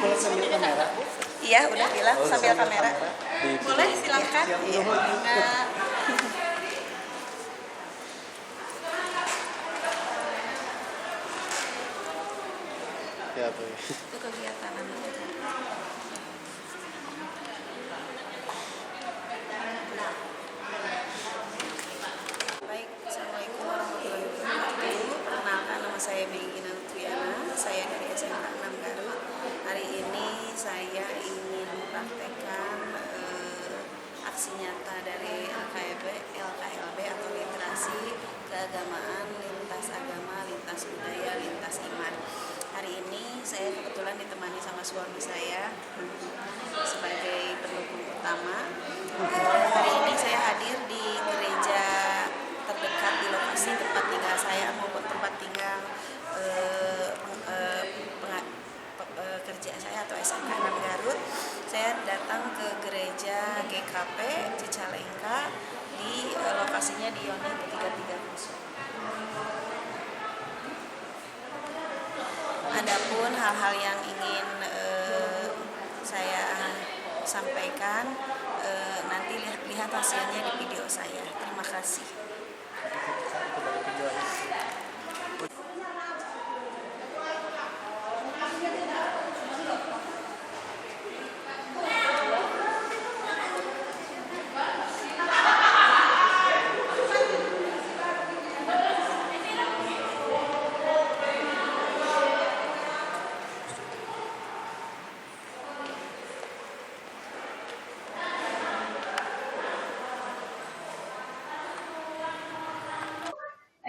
Boleh sambil kamera? Iya, udah bilang sambil kamera. Boleh, silakan. Iya. Nah, Ya, tuh. itu kegiatan anak. Baik, Assalamualaikum warahmatullahi wabarakatuh. Perkenalkan, nama saya Meggy Nalutwiana. Saya dari SMK 6 Garut. Hari ini saya ingin mempraktekkan aksi nyata dari LKLB atau literasi keagamaan, lintas agama, lintas budaya, lintas iman. Hari ini saya kebetulan ditemani sama suami saya sebagai pendukung utama. Hari ini saya hadir di gereja terdekat di lokasi tempat tinggal saya maupun tempat tinggal kerja saya atau SMK 6 Garut. Saya datang ke gereja GKP Cicalengka di lokasinya di Unit 330. Adapun hal-hal yang ingin saya sampaikan, nanti lihat hasilnya di video saya. Terima kasih.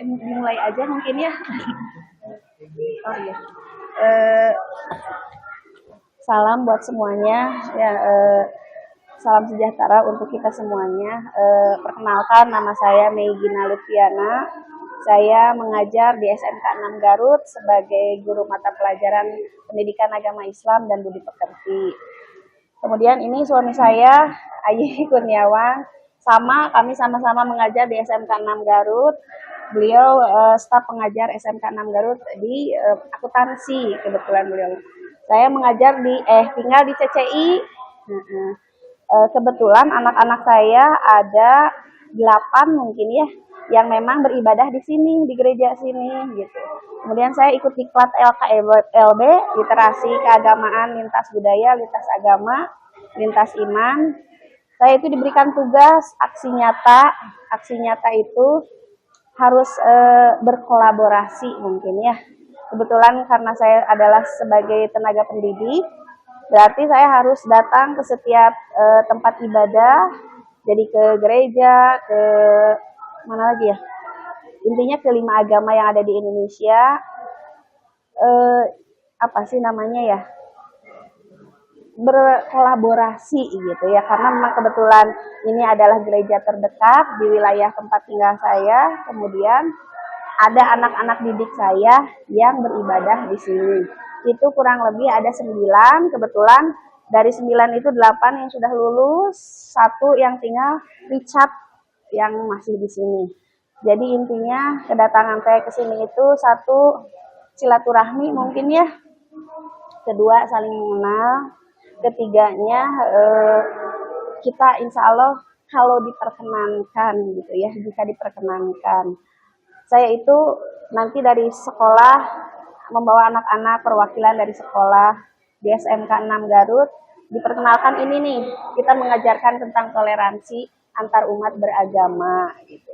Dimulai aja mungkin ya. Oh iya. Salam buat semuanya ya. Salam sejahtera untuk kita semuanya. Perkenalkan, nama saya Meggy Nalutwiana. Saya mengajar di SMK 6 Garut sebagai guru mata pelajaran Pendidikan Agama Islam dan Budi Pekerti. Kemudian ini suami saya, Ayi Kurniawan. Kami sama-sama mengajar di SMK 6 Garut. Beliau staf pengajar SMK 6 Garut di akuntansi, kebetulan beliau. Saya mengajar tinggal di CCI. Kebetulan anak-anak saya ada 8 mungkin ya, yang memang beribadah di sini, di gereja sini gitu. Kemudian saya ikut diklat LKLB, literasi keagamaan, lintas budaya, lintas agama, lintas iman. Saya itu diberikan tugas aksi nyata. Aksi nyata itu harus berkolaborasi mungkin ya. Kebetulan karena saya adalah sebagai tenaga pendidik, berarti saya harus datang ke setiap tempat ibadah, jadi ke gereja, ke mana lagi ya? Intinya ke 5 agama yang ada di Indonesia. Apa sih namanya ya? Berkolaborasi gitu ya, karena memang kebetulan ini adalah gereja terdekat di wilayah tempat tinggal saya. Kemudian ada anak-anak didik saya yang beribadah di sini. Itu kurang lebih ada 9. Kebetulan dari 9 itu 8 yang sudah lulus, 1 yang tinggal Richard yang masih di sini. Jadi intinya kedatangan saya ke sini itu 1 silaturahmi mungkin ya, kedua saling mengenal, ketiganya kita insya Allah kalau diperkenankan gitu ya, jika diperkenankan, saya itu nanti dari sekolah membawa anak-anak perwakilan dari sekolah di SMK 6 Garut, diperkenalkan ini nih, kita mengajarkan tentang toleransi antar umat beragama gitu.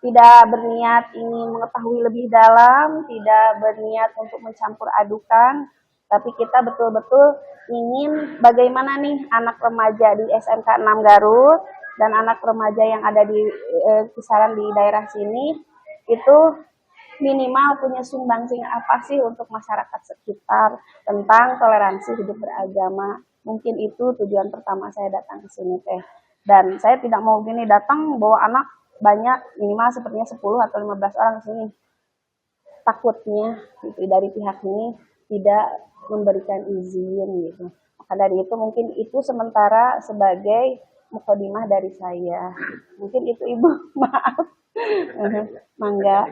Tidak berniat ingin mengetahui lebih dalam, tidak berniat untuk mencampur adukan, tapi kita betul-betul ingin bagaimana nih anak remaja di SMK 6 Garut dan anak remaja yang ada di kisaran di daerah sini itu minimal punya sumbangsih apa sih untuk masyarakat sekitar tentang toleransi hidup beragama. Mungkin itu tujuan pertama saya datang ke sini teh. Dan saya tidak mau gini datang bawa anak banyak, minimal sepertinya 10 atau 15 orang ke sini. Takutnya gitu, dari pihak ini tidak memberikan izin gitu. Maka dari itu mungkin itu sementara sebagai mukadimah dari saya. Mungkin itu Ibu, maaf. Mangga.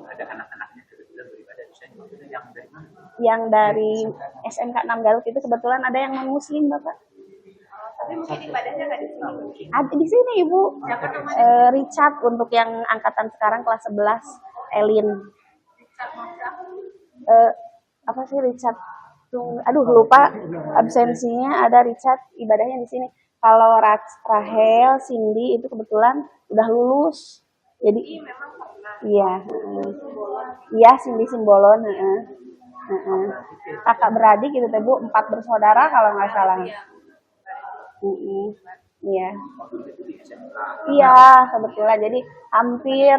Ada anak-anaknya beribadah di sana, yang dari mana? Yang dari SMK 6 Garut itu kebetulan ada yang non muslim Bapak. Tapi mungkin ibadahnya nggak di sini mungkin. Ada di sini Ibu. Richard untuk yang angkatan sekarang kelas 11, Elin. Apa sih Richard? Aduh lupa absensinya, ada Richard ibadahnya di sini. Kalau Rahel, Cindy itu kebetulan udah lulus. Jadi Memang pernah. iya, iya Cindy Simbolon, kakak beradik gitu teh Bu, 4 bersaudara kalau nggak salah. Iya, iya kebetulan. Jadi hampir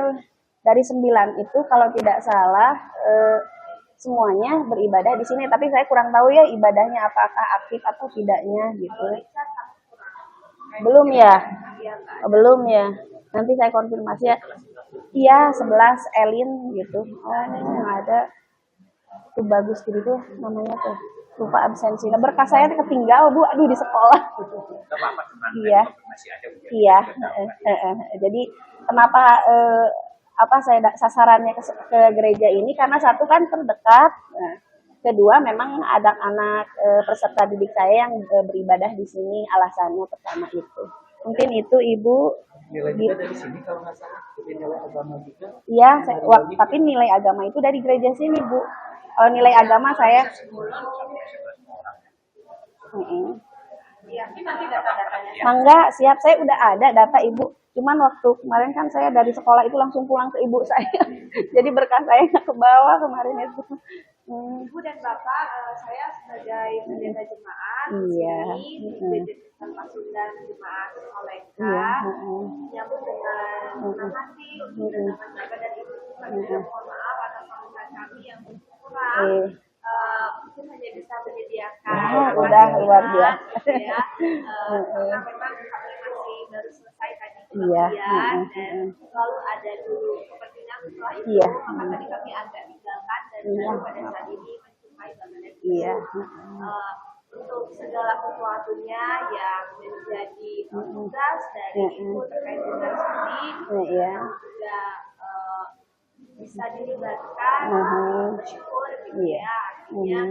dari 9 itu kalau tidak salah semuanya beribadah di sini. Tapi saya kurang tahu ya ibadahnya apakah aktif atau tidaknya gitu. Belum ya? Oh, belum ya. Nanti saya konfirmasi ya. Iya, 11 Elin gitu. Oh, yang ada. Itu bagus gitu tuh namanya tuh. Lupa absensinya. Berkas saya ketinggal, Bu. Aduh di sekolah. Iya. Iya. Jadi kenapa saya sasarannya ke gereja ini karena satu kan terdekat. Nah, kedua memang anak-anak peserta didik saya yang beribadah di sini, alasannya pertama itu. Mungkin itu Ibu. Nilai juga dari sini kalau nggak salah, nilai agama juga. Iya, tapi nilai agama itu dari gereja sini Bu. Kalau nilai agama saya. Iya, nanti data-datanya. Enggak, siap. Saya udah ada data Ibu. Cuman waktu kemarin kan saya dari sekolah itu langsung pulang ke ibu saya. Jadi berkas saya nggak ke bawah kemarin itu. Ibu dan Bapak, saya sebagai penjaga jemaat Iya. di sini, Pasundan Jemaat Oleka, Iya. menyambut dengan nanti untuk kedatangan Bapak dan Ibu. Kami mohon maaf atas panggilan kami yang kurang. Mungkin hanya bisa menyediakan udah luar biasa. ya, karena memang kami masih baru selesai tadi Iya. dan selalu ada dulu kepentingan setelah itu, Iya. maka tadi kami agak tinggalkan dan baru pada saat ini menjumpai Bapak dan Ibu. Iya. Untuk segala sesuatunya yang menjadi tugas dari Ibu terkait dengan studi Iya. juga bisa dilibatkan, bersyukur gitu Iya. ya. Artinya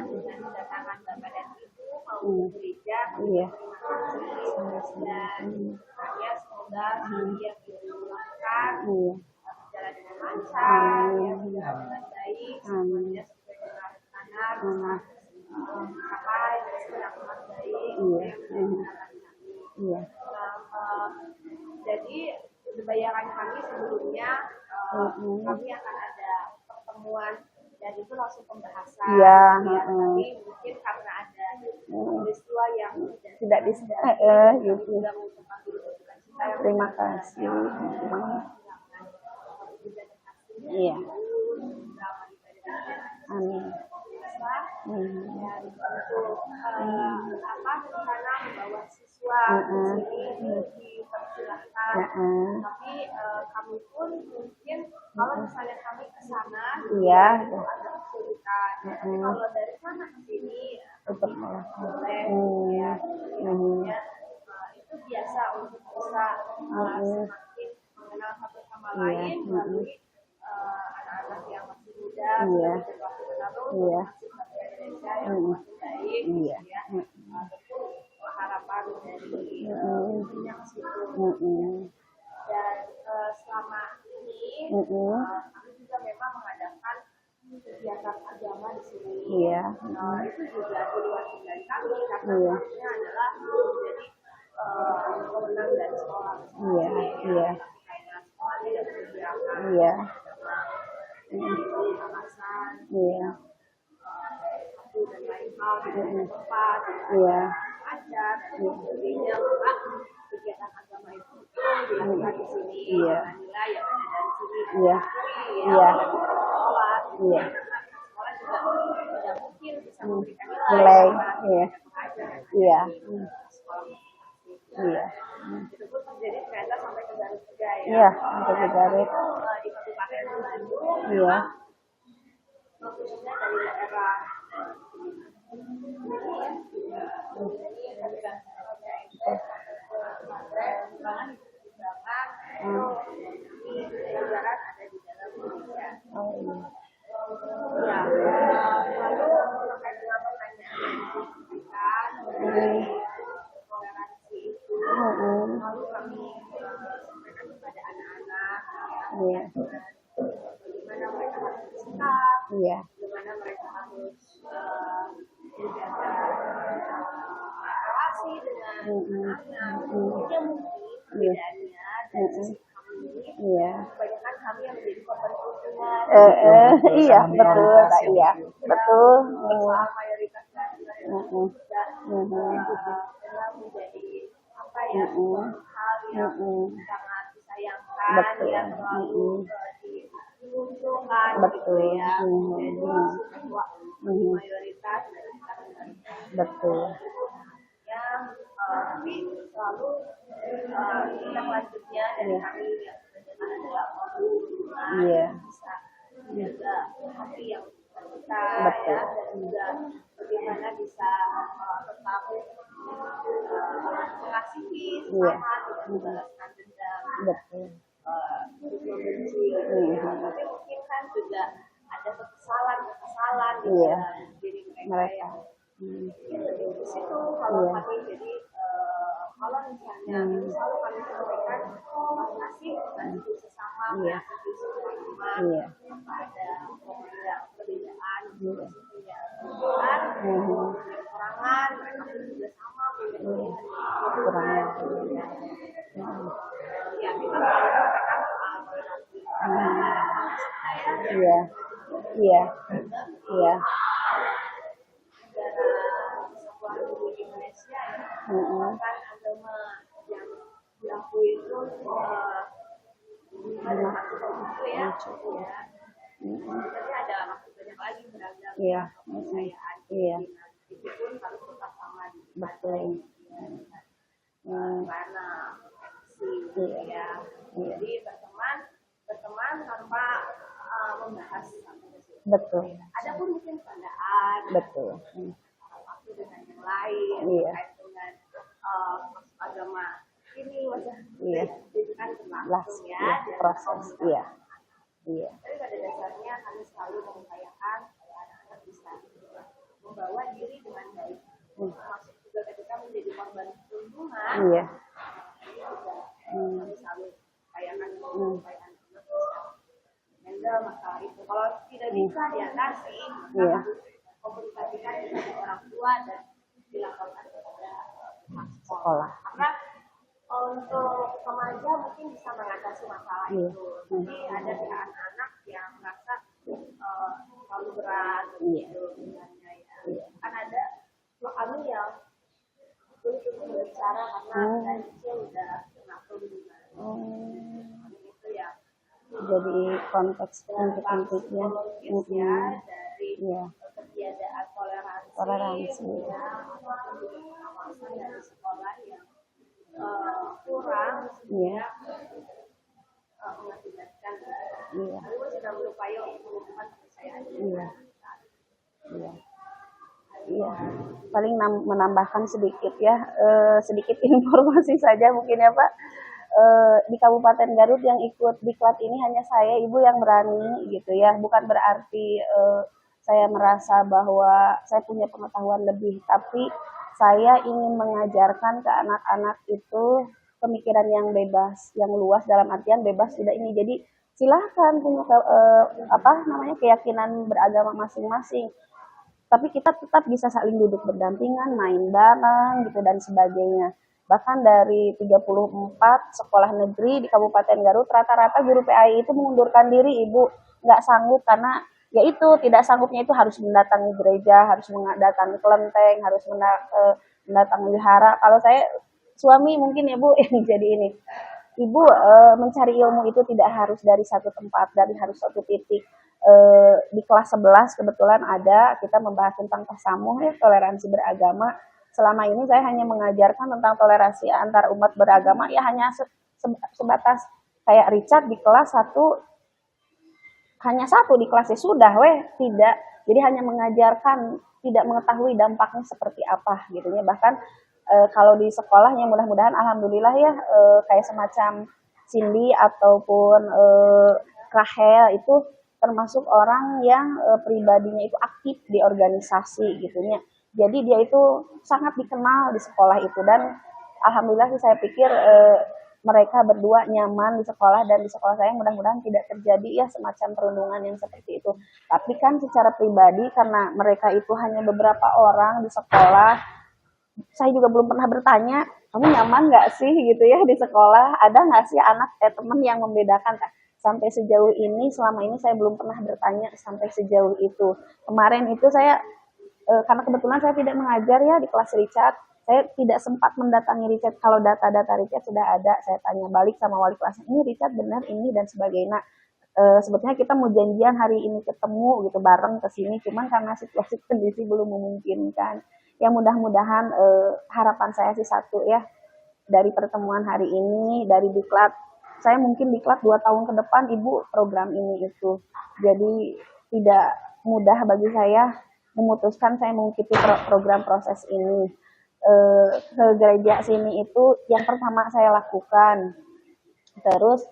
dengan kedatangan Bapak dan Ibu mau ke gereja, Iya. terima kasih dan saya semoga studi yang dilakukan Iya. berjalan dengan lancar, ya berjalan dengan baik, semuanya sesuai dengan rencana, mencapai hasil yang sangat baik. Iya. Iya. Jadi bayangan kami sebelumnya kami akan ada pertemuan dan itu langsung pembahasan. Iya. Tapi mungkin karena ada peristiwa yang Tidak bisa. Gitu. juga mengucapkan kita yang Terima kasih. Iya. Amin. dan untuk rencana membawa siswa ke sini dipersilahkan. Tapi kami pun mungkin kalau misalnya kami ke sana Iya. itu agak kesulitan. Tapi kalau dari sana ke sini Tetap boleh ya. Itu biasa untuk bisa semakin mengenal satu sama lain melalui anak-anak yang masih muda, Iya. waktu berlalu Iya. masih bangsa Indonesia yang masih baik, Iya. ya. Tentu harapan dari yang ke situ. Dan selama ini kami juga memang mengadakan kegiatan agama di sini. Iya. Itu juga di luar dari kami karena Iya. maksudnya adalah menjadi wewenang dari sekolah. Iya. Iya. Karena sekolah tidak menyediakan Iya. alasan Iya. satu dan lain hal di tempat Iya. ajar dan sebagainya, maka kegiatan agama itu dilakukan di sini. Iya. Nilai yang ada dari sini. Iya. Iya. Iya. Sekolah. Iya. Sekolah juga tidak mungkin bisa memberikan Nilai. Iya. pengajar. Iya. Sekolah. Iya. Itu pun terjadi ternyata sampai ke Garut juga ya. Iya, sampai ke Garut. Di Kabupaten Bandung. Iya. Khususnya dari daerah pelajaran ada di dalam Indonesia. Oh iya. Ya, lalu terkait dengan bersikap, Iya. bagaimana mereka harus menjaga relasi dengan anak. Ini yang mungkin perbedaannya dari sisi kami. Iya. Kebanyakan kami yang menjadi korban perundungan. Iya, betul, Kak. Iya, betul. Soal mayoritas dari Mm-mm. adalah menjadi apa ya, suatu hal yang sangat disayangkan, Betul. yang terlalu dimunculkan Betul. gitu ya. Jadi bahwa mayoritas dari kita Betul. yang tapi selalu tindak lanjutnya dari kami yang kebanyakan adalah orang Iya. bisa menjaga hati yang kita Betul. ya, dan juga bagaimana bisa tetap mengasihi Iya. sesama, tidak membalaskan dendam, Betul. membenci gitu ya. Tapi mungkin kan juga ada kekesalan di Iya. dalam diri mereka Mereka. yang di situ kalau Iya. kami jadi kalau misalnya itu selalu kami sampaikan kasih bantu sesama, Iya. mengasihi sesama, Iya. tanpa ada yang perbedaan, Iya. punya perbedaan, punya kekurangan, mereka pun juga sama punya Kurangnya. ya kita selalu sampaikan soal toleransi. Iya. Iya. Iya. Negara Kesatuan Republik Indonesia ya, kan agama yang diakui itu ada maksud itu ya, tapi ada maksud banyak lagi beragam Iya. kepercayaan, Iya. itu pun harus tetap sama di Betul. karena si Iya. ya, jadi berteman tanpa membahas sampai ke situ. Betul. Ada pun mungkin perbedaan Betul. waktu dengan yang lain Iya. terkait dengan maksud agama ini wajah Iya. itu kan berlangsung Langsung, ya iya. dan Proses. Iya. Iya. tapi pada dasarnya kami selalu mengupayakan supaya anak-anak bisa membawa diri dengan baik. Maksud juga ketika menjadi korban perundungan, Iya. ini juga kami selalu upayakan supaya anak-anak bisa handle masalah itu. Kalau tidak bisa diatasi, maka Iya. harus komunikasikan dengan orang tua dan dilaporkan kepada pihak sekolah. Karena untuk remaja mungkin bisa mengatasi masalah Iya. itu. Tapi ada pihak anak-anak yang merasa terlalu berat Iya. gitu misalnya ya. Kan ada kami yang sulit untuk berbicara karena dari kecil udah kena perundungan. Itu ya. Jadi konteks Dan konfliknya. psikologis ya dari Iya. ketiadaan toleransi, Toleransi. ya, ataupun juga pengawasan dari sekolah yang kurang Iya. sehingga mengakibatkan Iya. lalu sedang berupaya untuk menumbuhkan kepercayaan diri. Iya. Iya. Iya. Paling menambahkan sedikit ya, sedikit informasi saja mungkin ya Pak. Di Kabupaten Garut yang ikut diklat ini hanya saya, Ibu yang berani gitu ya. Bukan berarti saya merasa bahwa saya punya pengetahuan lebih, tapi saya ingin mengajarkan ke anak-anak itu pemikiran yang bebas, yang luas dalam artian bebas tidak ini. Jadi silahkan punya keyakinan beragama masing-masing. Tapi kita tetap bisa saling duduk berdampingan, main bareng gitu dan sebagainya. Bahkan dari 34 sekolah negeri di Kabupaten Garut, rata-rata guru PAI itu mengundurkan diri, Ibu. Nggak sanggup karena ya itu, tidak sanggupnya itu harus mendatangi gereja, harus mendatangi kelenteng, harus mendatangi wihara. Kalau saya suami mungkin Ibu yang jadi ini. Ibu mencari ilmu itu tidak harus dari satu tempat, dari harus satu titik. Di kelas 11 kebetulan ada, kita membahas tentang tasamuh ya, toleransi beragama. Selama ini saya hanya mengajarkan tentang toleransi antar umat beragama, ya hanya sebatas kayak Richard di kelas 1, hanya 1 di kelasnya sudah, tidak. Jadi hanya mengajarkan, tidak mengetahui dampaknya seperti apa gitu ya. Bahkan kalau di sekolahnya mudah-mudahan alhamdulillah ya, kayak semacam Cindy ataupun Rahel itu termasuk orang yang pribadinya itu aktif di organisasi gitu ya. Jadi dia itu sangat dikenal di sekolah itu dan alhamdulillah sih saya pikir mereka berdua nyaman di sekolah, dan di sekolah saya mudah-mudahan tidak terjadi ya semacam perundungan yang seperti itu. Tapi kan secara pribadi karena mereka itu hanya beberapa orang di sekolah, saya juga belum pernah bertanya, kamu nyaman nggak sih gitu ya di sekolah? Ada nggak sih teman yang membedakan? Sampai sejauh ini, selama ini saya belum pernah bertanya sampai sejauh itu. Kemarin itu saya, karena kebetulan saya tidak mengajar ya di kelas Richard, saya tidak sempat mendatangi Richard. Kalau data-data Richard sudah ada, saya tanya balik sama wali kelasnya, ini Richard benar ini dan sebagainya. Sebetulnya kita mau janjian hari ini ketemu gitu bareng ke sini, cuman karena situasi kondisi belum memungkinkan. Ya mudah-mudahan harapan saya sih satu ya, dari pertemuan hari ini, dari diklat, saya mungkin diklat 2 tahun ke depan Ibu program ini itu. Jadi tidak mudah bagi saya memutuskan saya mengikuti program proses ini. Ke gereja sini itu yang pertama saya lakukan. Terus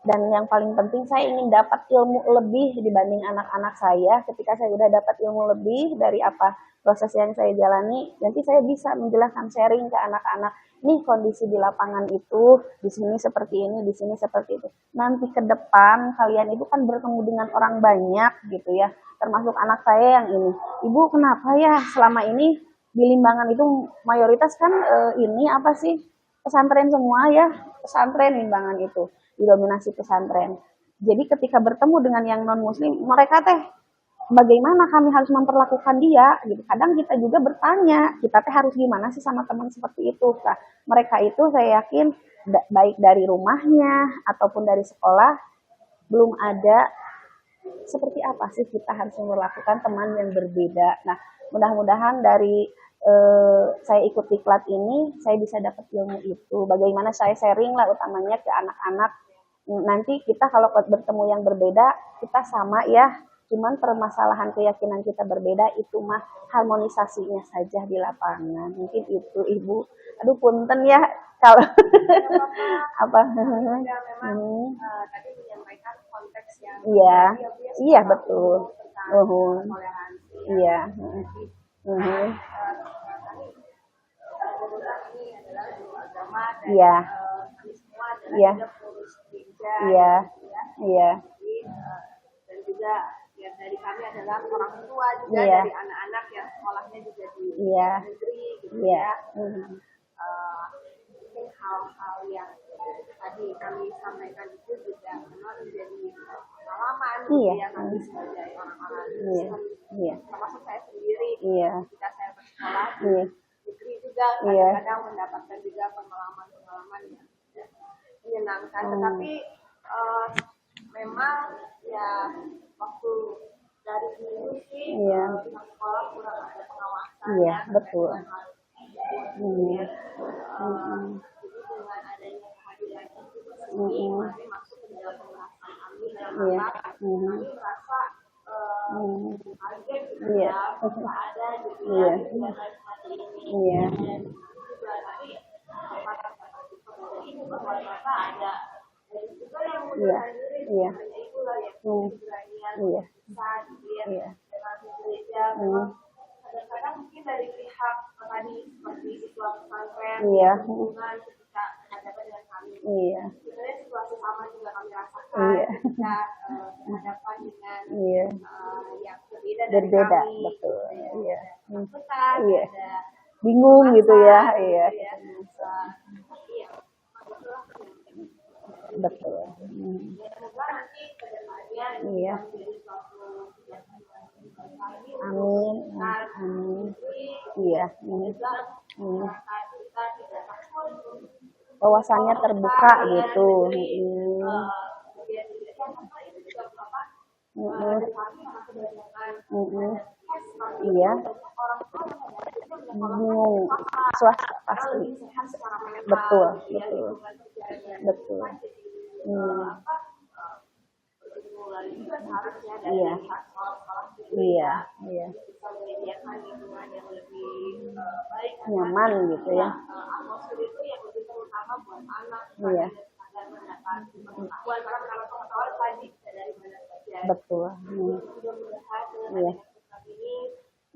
dan yang paling penting saya ingin dapat ilmu lebih dibanding anak-anak saya. Ketika saya sudah dapat ilmu lebih dari apa proses yang saya jalani, nanti saya bisa menjelaskan, sharing ke anak-anak, nih kondisi di lapangan itu, di sini seperti ini, di sini seperti itu. Nanti ke depan kalian itu kan bertemu dengan orang banyak gitu ya, termasuk anak saya yang ini. Ibu kenapa ya selama ini di Limbangan itu mayoritas kan ini apa sih, pesantren semua ya, pesantren Limbangan itu didominasi pesantren. Jadi ketika bertemu dengan yang non muslim, mereka teh bagaimana kami harus memperlakukan dia gitu. Kadang kita juga bertanya, kita teh harus gimana sih sama teman seperti itu. Nah, mereka itu saya yakin baik dari rumahnya ataupun dari sekolah belum ada seperti apa sih kita harus memperlakukan teman yang berbeda. Nah, mudah-mudahan dari saya ikut diklat ini, saya bisa dapat ilmu itu. Bagaimana saya sharing lah utamanya ke anak-anak. Nanti kita kalau bertemu yang berbeda, kita sama ya. Cuman permasalahan keyakinan kita berbeda, itu mah harmonisasinya saja di lapangan. Mungkin itu Ibu. Aduh punten ya kalau apa. Ya, memang tadi menyampaikan konteks yang Iya, iya tentang betul. toleransi. Iya. Tadi kebetulan ini adalah dua agama dan Iya. kami semua adalah Iya. juga pengurus gereja. Iya. gitu ya. Iya. Jadi, dan juga ya dari kami adalah orang tua juga Iya. dari anak-anak yang sekolahnya juga di Iya. negeri gitu Iya. ya. Mungkin hal-hal yang tadi kami sampaikan itu juga memang menjadi pengalaman gitu Iya. ya kami sebagai orang-orang Iya. Kristen, Iya. termasuk saya sendiri Iya. ketika saya bersekolah di Iya. negeri juga Iya. kadang-kadang mendapatkan juga pengalaman-pengalaman yang tidak menyenangkan, tetapi memang ya waktu dari dulu sih Iya. pihak sekolah kurang ada pengawasan Iya, ya betul. terkait dengan hal tersebut, Iya. jadi dengan adanya kehadiran itu kesini kami masuk ke dalam pembahasan kami dan Iya. maka kami merasa kaget gitu Iya. ya nggak ada gitu Iya. ya kegiatan seperti ini Iya. dan itu juga tadi kata-kata ini bahwa ternyata ada dari juga yang Iya. mengundurkan diri Iya. hanya itulah yang keberanian Iya. bisa gitu ya Iya. dengan gereja memang kadang-kadang mungkin dari pihak tadi seperti situasi pesantren Iya. hubungan ketika berhadapan dengan kami Iya. sebenarnya situasi sama juga kami rasakan Iya. ketika berhadapan dengan Iya. yang berbeda dari Berbeda, kami betul. ya, Iya. ada ketakutan, Iya. ada Bingung gitu ya. Iya. gitu ya. Tapi ya itulah yang Betul. ya semoga nanti ke depannya ini Iya. bisa menjadi suatu kegiatan yang kami Amin. Amin. Iya. juga masyarakat kita tidak takut Wawasannya terbuka gitu. kemudian apa itu juga apa dari kami yang kebanyakan Iya. orang tua yang Bingung. Swasta pasti. lebih sehat secara mental Betul. gitu ya, Betul. lingkungan kerjanya Betul. kan jadi dimulai juga seharusnya dari Iya. pihak sekolah-sekolah juga Iya. Iya. bisa menyediakan lingkungan yang lebih baik Nyaman gitu ya. atmosfer itu yang lebih terutama buat anak Iya. agar mendapat pengetahuan karena kalau pengetahuan tadi bisa dari mana saja. Betul. Mudah-mudahan dengan Iya. adanya program ini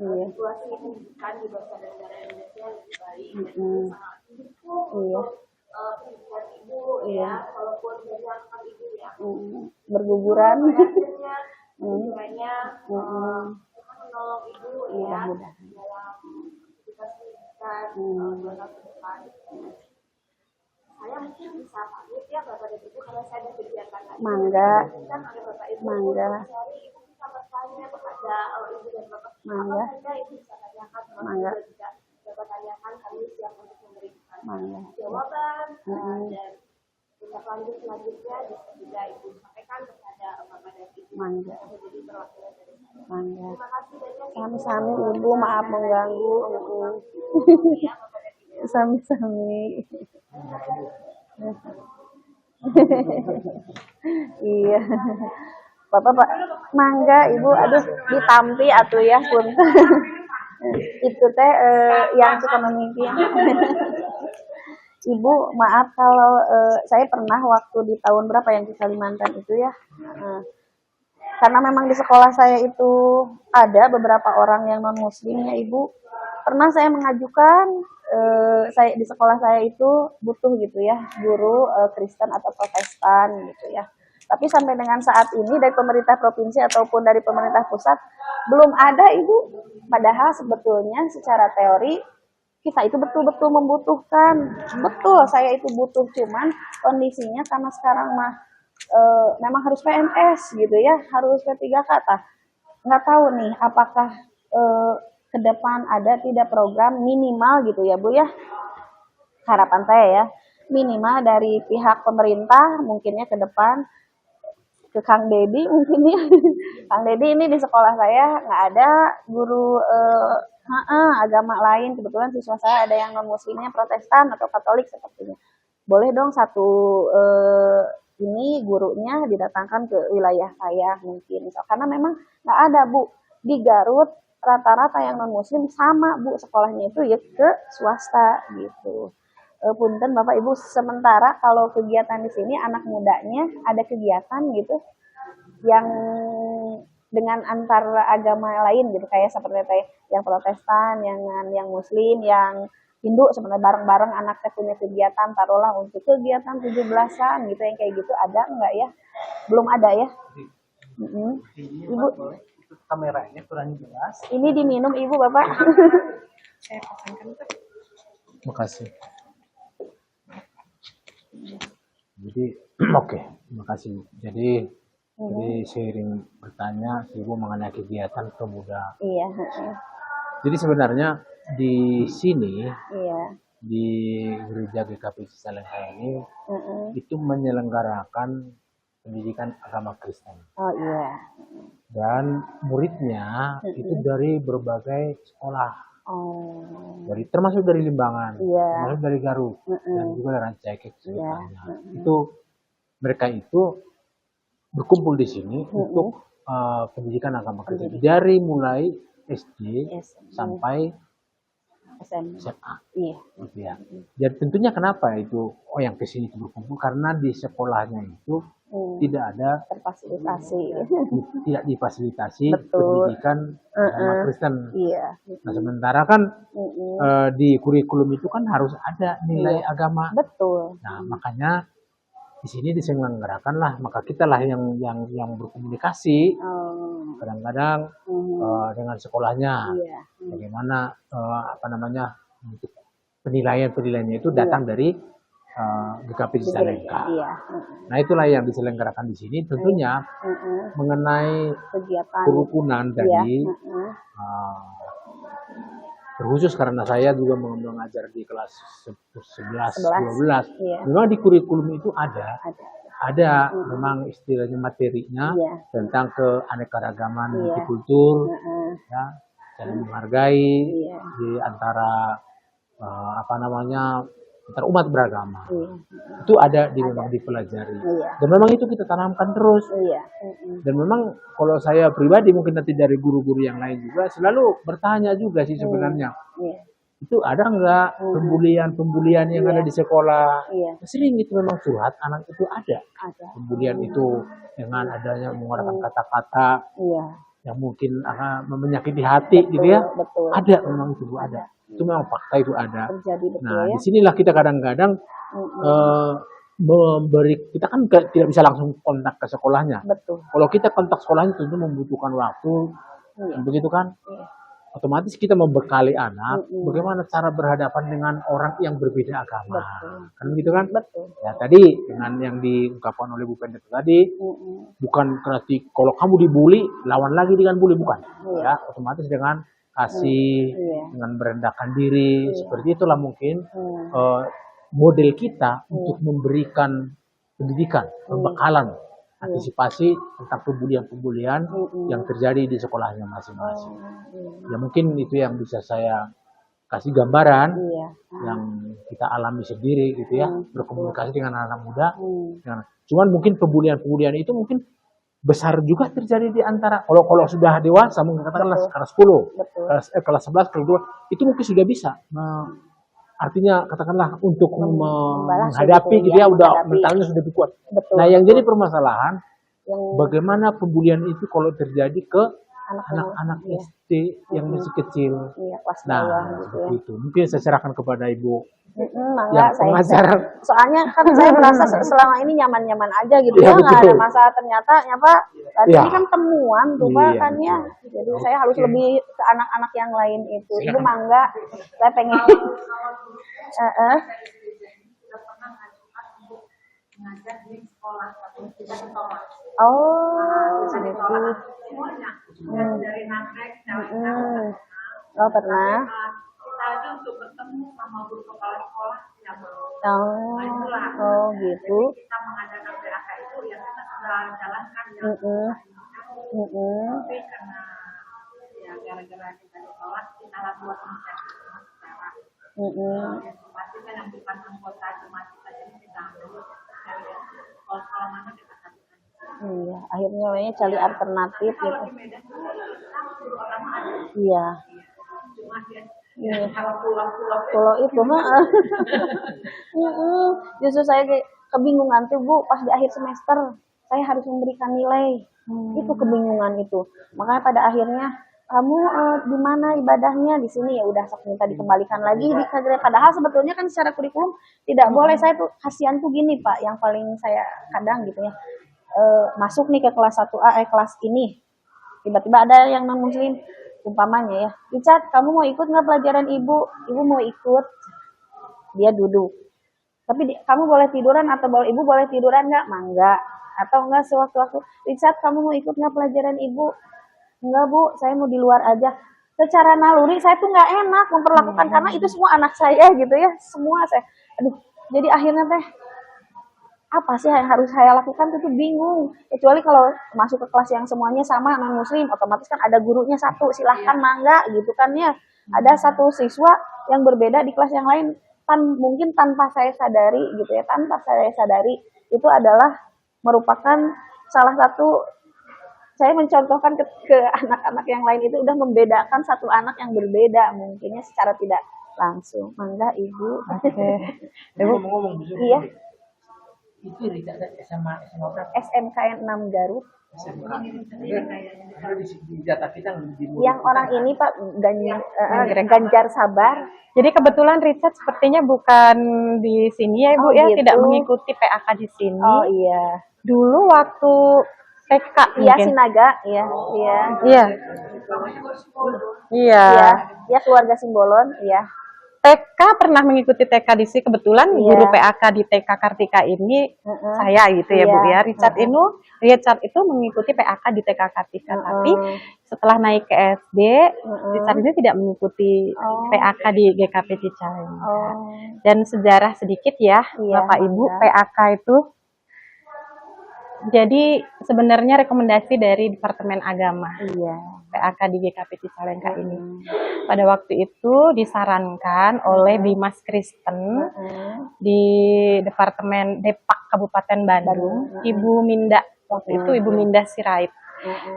Iya. situasi pendidikan di bangsa dan negara Indonesia lebih baik dan Mm. sangat mendukung Iya. untuk pendidikan ibu Iya. ya, walaupun banyak hal ibu ya. Berguguran. Akhirnya tujuannya Tuhan menolong ibu ya Mudah-mudahan. dalam aktivitas pendidikan 2 tahun ke depan. Saya mungkin bisa pamit ya Bapak dan Ibu karena saya ada kegiatan lagi. Mangga. Kan ada Bapak Ibu. Mangga. Sorry, Ibu bisa bertanya kepada Ibu dan Bapak. Mangga. Apa saja Ibu bisa tanyakan. Mangga. Juga Bapak tanyakan, kami siap untuk memberikan Mangga. jawaban dan tindak lanjut selanjutnya bisa juga Ibu sampaikan kepada Bapak dan Ibu. Mangga. Jadi perwakilan dari saya. Mangga. Terima kasih banyak. Sami-sami Ibu, maaf mengganggu. Ya, Bapak dan Ibu. Sami-sami. Iya. Bapak Pak, mangga Ibu, aduh ditampi atuh ya pun. Itu teh yang suka memimpin. Ibu, maaf kalau saya pernah waktu di tahun berapa yang di Kalimantan itu ya. Karena memang di sekolah saya itu ada beberapa orang yang non muslim ya Ibu. Pernah saya mengajukan saya di sekolah saya itu butuh gitu ya guru Kristen atau Protestan gitu ya. Tapi sampai dengan saat ini dari pemerintah provinsi ataupun dari pemerintah pusat belum ada Ibu. Padahal sebetulnya secara teori kita itu betul-betul membutuhkan. Betul saya itu butuh, cuman kondisinya karena sekarang mah memang harus PNS gitu ya, harus P3 kata. Nggak tahu nih apakah ke depan ada tidak program minimal gitu ya Bu ya. Harapan saya ya, minimal dari pihak pemerintah mungkinnya ke depan ke Kang Dedi mungkin ya. Kang Dedi ini di sekolah saya nggak ada guru agama lain. Kebetulan siswa saya ada yang non muslimnya Protestan atau Katolik sepertinya. Boleh dong satu ini gurunya didatangkan ke wilayah saya mungkin. Karena memang nggak ada Bu di Garut rata-rata yang non muslim sama Bu sekolahnya itu ya ke swasta gitu. Punten Bapak Ibu, sementara kalau kegiatan di sini anak mudanya ada kegiatan gitu yang dengan antar agama lain gitu kayak seperti yang Protestan, yang Muslim, yang Hindu sebenarnya bareng-bareng anak teh punya kegiatan taruhlah untuk kegiatan 17-an gitu yang kayak gitu ada enggak ya? Belum ada ya? Ibu itu kameranya kurang jelas. ini diminum Ibu Bapak. Saya pasangkan tuh. Makasih. Jadi oke, terima kasih. Jadi seiring bertanya Ibu mengenai kegiatan pemuda. Iya. Jadi sebenarnya di sini Iya. di gereja GKP Cicalengka ini itu menyelenggarakan pendidikan agama Kristen Oh iya. dan muridnya itu dari berbagai sekolah. Oh. Termasuk dari Limbangan, Iya. termasuk dari Garut, dan juga dari Rancaikek Iya. Itu mereka itu berkumpul di sini untuk pendidikan agama Kristen dari mulai SD sampai SMA. Iya. Gitu ya. Dan tentunya kenapa itu yang ke sini berkumpul karena di sekolahnya itu tidak ada Terfasilitasi. tidak difasilitasi Betul. pendidikan agama Kristen. Iya. Nah, sementara kan di kurikulum itu kan harus ada nilai agama. Betul. Nah, makanya di sini diselenggarakanlah, maka kita lah yang berkomunikasi kadang-kadang dengan sekolahnya. Iya. Bagaimana untuk penilaiannya itu datang dari GKP Cicalengka. Iya. Nah, itulah yang diselenggarakan di sini. Tentunya mengenai Kegiatan. kerukunan tadi terkhusus karena saya juga mengajar di kelas 11, 12. Iya. Memang di kurikulum itu ada Ada. memang istilahnya materinya Iya. tentang keanekaragaman multikultur, ya, saling menghargai Iya. di antara antar umat beragama. Iya. Itu ada memang dipelajari. Iya. Dan memang itu kita tanamkan terus. Iya. Dan memang kalau saya pribadi mungkin nanti dari guru-guru yang lain juga selalu bertanya juga sih sebenarnya. Iya. Itu ada enggak pembulian yang ada di sekolah? Iya. Sering itu memang curhat anak itu ada. Ada. Pembulian itu dengan adanya menggunakan kata-kata Iya. yang mungkin menyakiti hati gitu ya. Betul. Ada memang itu ada. Itu memang fakta itu ada. Terjadi betul Nah, ya. disinilah kita kadang-kadang kita kan tidak bisa langsung kontak ke sekolahnya. Betul. Kalau kita kontak sekolahnya tentu membutuhkan waktu, begitu kan? Otomatis kita membekali anak bagaimana cara berhadapan dengan orang yang berbeda agama, kan begitu kan? Betul. Ya tadi dengan yang diungkapkan oleh Bu Pendeta tadi, bukan berarti kalau kamu dibully lawan lagi dengan bully, bukan? Ya otomatis dengan kasih, dengan merendahkan diri, seperti itulah mungkin model kita untuk memberikan pendidikan, pembekalan, antisipasi tentang pembulian-pembulian yang terjadi di sekolahnya masing-masing. Ya mungkin itu yang bisa saya kasih gambaran yang kita alami sendiri gitu ya, berkomunikasi dengan anak-anak muda. Cuman mungkin pembulian-pembulian itu mungkin besar juga terjadi di antara kalau sudah dewasa, mungkin katakanlah kelas 10, kelas 11, kelas 2, itu mungkin sudah bisa. Artinya katakanlah untuk menghadapi gitu ya, udah mentalnya sudah lebih kuat. Nah yang jadi permasalahan bagaimana pembulian itu kalau terjadi ke anak-anak SD yang masih kecil. Nah seperti itu mungkin saya serahkan kepada Ibu yang pengajar. Soalnya kan saya merasa selama ini nyaman-nyaman aja gitu ya, nggak ada masalah. Ternyata ya Pak, tadi ini kan temuan tuh Pak kan ya. Jadi saya harus lebih ke anak-anak yang lain itu. Ibu mangga, saya pengen. Oh, gitu. Dari nagrek, Oh pernah. kita aja untuk bertemu sama guru kepala sekolah tidak mau. Oh gitu. Kita mengadakan PAK itu yang kita sudah jalankan ya. Tapi karena ya gara-gara kita ditolak, kita buat inisiatif secara pasti kan yang bukan anggota jemaat kita jadi kita ambil dari sekolah mana kita satukan. Iya, akhirnya kayaknya cari alternatif gitu. Kalau di Medan itu orang ada. Iya. Cuma dia kalau pulau itu justru saya kayak kebingungan tuh Bu, pas di akhir semester saya harus memberikan nilai. Itu kebingungan itu. Makanya pada akhirnya kamu di mana ibadahnya, di sini, ya udah saya minta dikembalikan lagi di padahal sebetulnya kan secara kurikulum tidak boleh. Saya tuh kasihan tuh gini Pak, yang paling saya kadang gitu ya, masuk nih ke kelas 1A, kelas ini tiba-tiba ada yang non muslim umpamanya ya, Richard kamu mau ikut nggak pelajaran ibu mau ikut, dia duduk, tapi kamu boleh tiduran atau ibu boleh tiduran nggak, mangga, atau enggak sewaktu-waktu, Richard kamu mau ikut nggak pelajaran ibu, enggak Bu saya mau di luar aja. Secara naluri saya tuh nggak enak memperlakukan karena itu semua anak saya gitu ya, semua saya, jadi akhirnya teh apa sih yang harus saya lakukan itu bingung. Kecuali kalau masuk ke kelas yang semuanya sama non muslim, otomatis kan ada gurunya satu, silahkan mangga gitu kan ya. Ada satu siswa yang berbeda di kelas yang lain, mungkin tanpa saya sadari gitu ya, tanpa saya sadari itu adalah merupakan salah satu, saya mencontohkan ke anak-anak yang lain itu udah membedakan satu anak yang berbeda mungkinnya secara tidak langsung. Mangga Ibu. Ibu ngomong iya. Itu Richard SMA berapa? SMKN 6 Garut. SMK. Di data kita yang orang ini Pak Ganjar Sabar. Jadi kebetulan Richard sepertinya bukan di sini ya Ibu ya, gitu. tidak mengikuti PAK di sini. Oh iya. Dulu waktu TK Iya mungkin. Sinaga, iya. Iya. Iya. Iya. Iya keluarga Simbolon, iya. TK pernah mengikuti TK di sini, kebetulan guru PAK di TK Kartika ini saya gitu ya Bu ya. Richard itu mengikuti PAK di TK Kartika, tapi setelah naik ke SD, Richard ini tidak mengikuti PAK di GKP Cicalengka. Dan sejarah sedikit ya, Bapak Ibu, PAK itu jadi sebenarnya rekomendasi dari Departemen Agama. PAK di GKP Cicalengka ini. Pada waktu itu disarankan oleh Bimas Kristen di Departemen Depak Kabupaten Bandung, Ibu Minda, waktu itu Ibu Minda Sirait.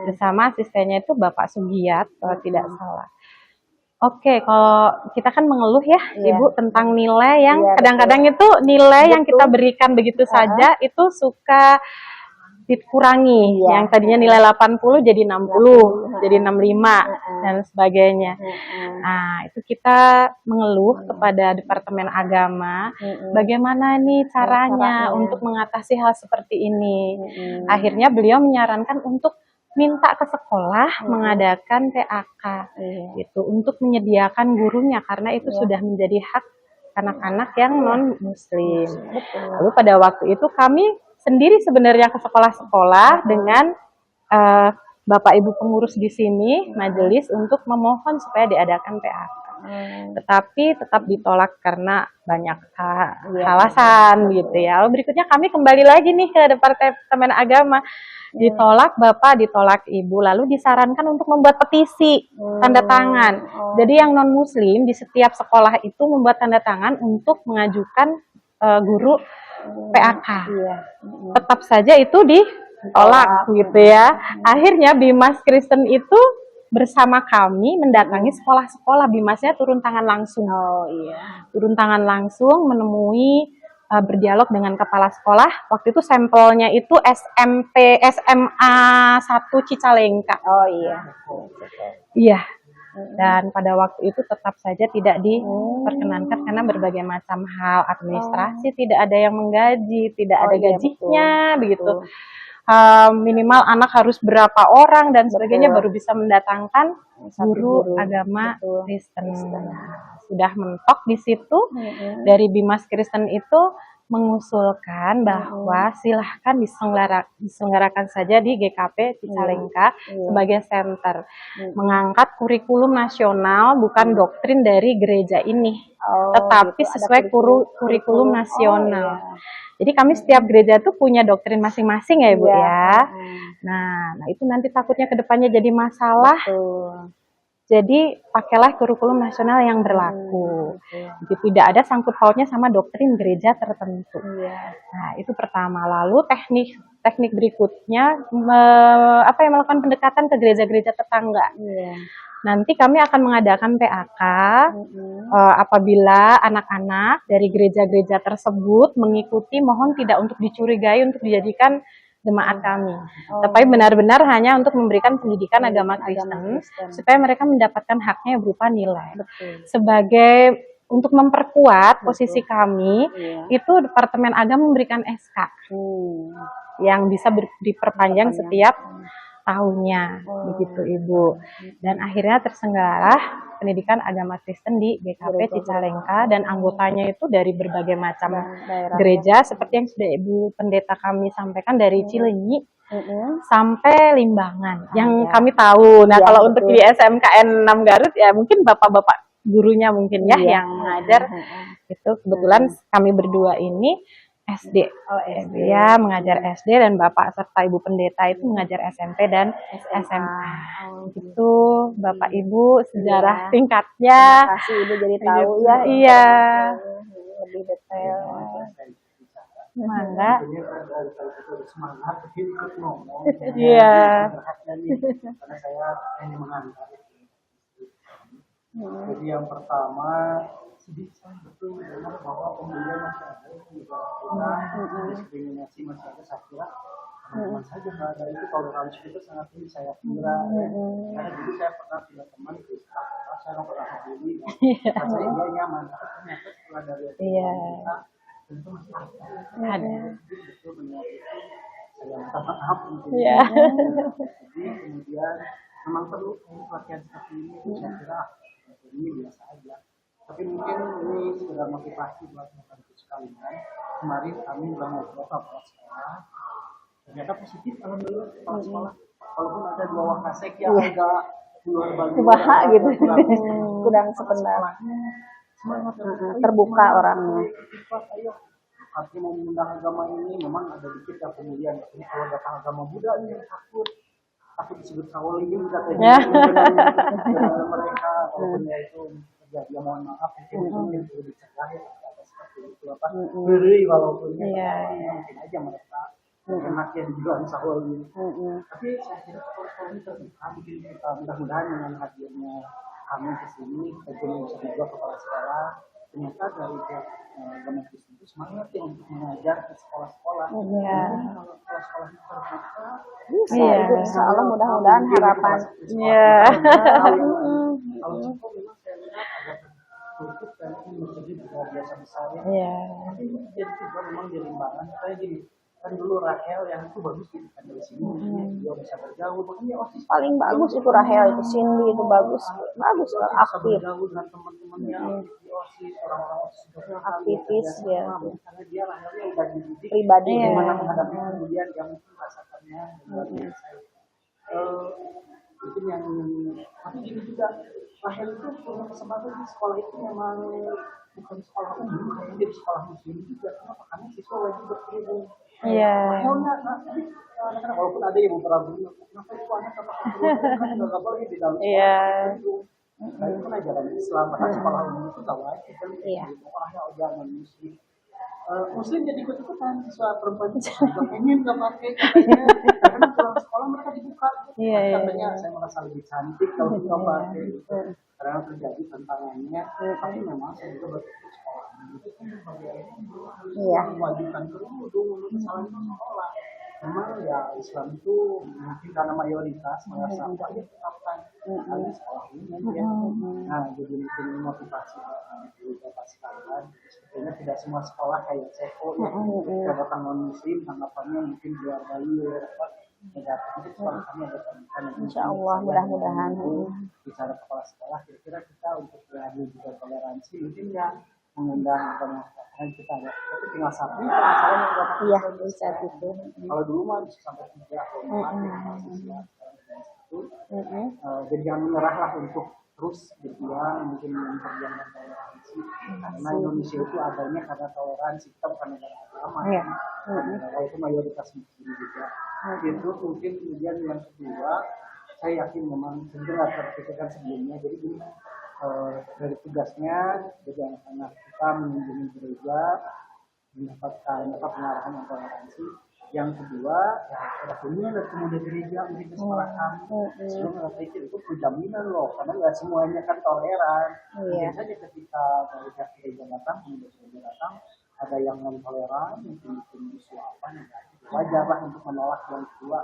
Bersama asistennya itu Bapak Sugiat, kalau tidak salah. Oke, kalau kita kan mengeluh ya, Ibu, tentang nilai yang kadang-kadang itu nilai yang kita berikan begitu saja itu suka dikurangi, yang tadinya nilai 80 jadi 60, jadi 65. dan sebagainya. Nah, itu kita mengeluh kepada Departemen Agama, bagaimana nih caranya untuk mengatasi hal seperti ini. Akhirnya beliau menyarankan untuk minta ke sekolah mengadakan PAK gitu untuk menyediakan gurunya karena itu sudah menjadi hak anak-anak yang non muslim. Lalu pada waktu itu kami sendiri sebenarnya ke sekolah-sekolah dengan Bapak Ibu pengurus di sini majelis untuk memohon supaya diadakan PAK. Tetapi tetap ditolak karena banyak alasan gitu ya. Lalu berikutnya kami kembali lagi nih ke Departemen Agama. Ditolak Bapak, ditolak Ibu, lalu disarankan untuk membuat petisi tanda tangan. Jadi yang non muslim di setiap sekolah itu membuat tanda tangan untuk mengajukan guru PAK. Tetap saja itu ditolak gitu ya. Akhirnya Bimas Kristen itu bersama kami mendatangi sekolah-sekolah. Bimasnya turun tangan langsung. Turun tangan langsung menemui berdialog dengan kepala sekolah. Waktu itu sampelnya itu SMP SMA 1 Cicalengka. Iya. Dan pada waktu itu tetap saja tidak diperkenankan karena berbagai macam hal administrasi, tidak ada yang menggaji, tidak ada gajinya, begitu. Minimal anak harus berapa orang dan sebagainya baru bisa mendatangkan guru agama Kristen. Sudah mentok di situ dari Bimas Kristen itu mengusulkan bahwa silahkan diselenggarakan saja di GKP Cicalengka sebagai center, mengangkat kurikulum nasional bukan doktrin dari gereja ini, tetapi sesuai kurikulum nasional. Jadi kami setiap gereja tuh punya doktrin masing-masing ya Ibu ya. Nah itu nanti takutnya ke depannya jadi masalah. Jadi pakailah kurikulum nasional yang berlaku. Jadi tidak ada sangkut pautnya sama doktrin gereja tertentu. Nah itu pertama. Lalu teknik berikutnya melakukan pendekatan ke gereja-gereja tetangga. Nanti kami akan mengadakan PAK apabila anak-anak dari gereja-gereja tersebut mengikuti, mohon tidak untuk dicurigai untuk dijadikan jemaat kami, tapi benar-benar hanya untuk memberikan pendidikan agama Kristen supaya mereka mendapatkan haknya berupa nilai. Sebagai untuk memperkuat posisi kami, itu Departemen Agama memberikan SK yang bisa diperpanjang setiap tahunnya, begitu Ibu. Dan akhirnya terselenggara pendidikan agama Kristen di GKP Cicalengka dan anggotanya itu dari berbagai macam gereja seperti yang sudah Ibu Pendeta kami sampaikan dari Cileunyi sampai Limbangan yang kami tahu. Nah kalau untuk di SMKN 6 Garut ya mungkin bapak-bapak gurunya mungkin ya yang mengajar itu kebetulan kami berdua ini SD, ya mengajar SD dan Bapak serta Ibu Pendeta itu mengajar SMP dan SMA. Gitu Bapak Ibu sejarah singkatnya. Terima kasih Ibu jadi tahu ya. Iya. Lebih detail. Mangga. Semangat ikut ngomong. Iya. Karena saya ini mengantar. Jadi yang pertama sedikit betul benar bahwa pembelian masih ada kita diskriminasi masih ada, saya kira teman-teman saja nggak ada itu toleransi kita sangat tinggi saya kira karena dulu saya pernah punya teman Kristen saya nggak pernah peduli saya dia nyaman tapi ternyata setelah dari kita tentu masih ada betul benar itu saya minta maaf mungkin jadi kemudian memang perlu pelatihan seperti ini saya kira ini biasa aja. Tapi mungkin ini sekedar motivasi buat teman-teman sekalian. Kemarin kami sudah ngobrol sama kepala sekolah. Ternyata positif alhamdulillah kepala sekolah. Walaupun ada 2 wakasek yang agak luar biasa gitu. Kurang sependapat. Semangat terbuka orangnya. Ayo. Artinya mau mengundang agama ini memang ada dikit ya kemudian ini kalau datang agama Buddha ini takut disebut Shaolin katanya. Mereka walaupun ya itu ya mohon maaf mungkin lebih cerdas seperti itu apa beri walaupun mungkin aja mereka enak ya dijual Shaolin tapi saya kira kalau ini terbuka bikin kita mudah-mudahan dengan hadirnya kami ke sini, kita kunjungi sama dua kepala sekolah, ternyata dari pihak agama Kristen itu semangat ya untuk mengajar ke sekolah-sekolah. Iya. Mungkin kalau sekolah-sekolah itu terbuka, Bisa, Iya. itu insya Allah mudah-mudahan harapan. Iya. kalau cukup memang saya lihat agak tertutup dan ini masjid juga biasa besar ya. Iya. Tapi jadi juga memang di Limbangan kayak gini, kan dulu Rahel yang itu bagus gitu kan dari sini dia bisa bergaul, makanya OSIS Paling bagus itu Rahel, itu Cindy itu bagus bisa aktif. bergaul dengan teman-temannya di OSIS, orang-orang OSIS juga Aktivis, ya. karena dia Rahelnya udah dididik Pribadi, bagaimana ya. menghadapi kemudian yang mungkin rasakannya luar biasa. Mungkin yang tapi gini juga, Rahel itu punya kesempatan di sekolah itu memang bukan sekolah umum, kayaknya jadi sekolah muslim juga. Kenapa? Karena siswa wajib berkerudung. Iya. Rahelnya, tapi anak-anak walaupun ada yang beberapa bilang, kenapa itu anak pakai kerudung kan nggak boleh di dalam sekolah. Iya. Nah itu kan ajaran Islam, bahkan sekolah umum itu nggak wajib kan. Iya. Orangnya jangan muslim. Muslim jadi ikut-ikutan, siswa perempuan juga pengen nggak pakai, karena pulang sekolah mereka dibuka. Iya, iya, Katanya saya merasa lebih cantik kalau nggak pakai. Gitu. Karena terjadi tantangannya, tapi memang saya juga berpikir sekolah itu kan Iya. mewajibkan kerudung untuk kesalahan itu sekolah. Memang ya Islam itu mungkin karena mayoritas merasa apa ya tetapkan ada sekolah umum ya. Nah jadi mungkin motivasi bapak sekalian. Sebetulnya tidak semua sekolah kayak Ceko ya. Kalau datang non muslim tanggapannya mungkin luar biasa apa negatif. Mungkin sekolah kami ada pendidikan. Insya Allah mudah-mudahan. Bicara kepala sekolah kira-kira kita untuk beradu juga toleransi mungkin ya mengundang karena kita ada tapi tinggal satu masalah yang nggak Iya bisa gitu. kalau dulu mah bisa sampai 3 atau 4 siswa itu jadi jangan menyerah lah untuk terus berjuang mungkin memperjuangkan toleransi karena Indonesia itu adanya karena toleransi kita bukan negara agama negara itu mayoritas muslim juga itu mungkin kemudian yang kedua saya yakin memang sebenarnya terpikirkan sebelumnya jadi ini dari tugasnya jadi anak-anak kita mengunjungi gereja mendapatkan pengarahan yang toleransi. Yang kedua ya ada kunjungan dari pemuda gereja mungkin ke sekolah kami sebelum nggak pikir itu penjaminan loh karena nggak semuanya kan toleran mungkin saja ketika dari pihak gereja datang pemuda gereja datang ada yang non toleran mungkin isu apa negatif wajar lah untuk menolak yang kedua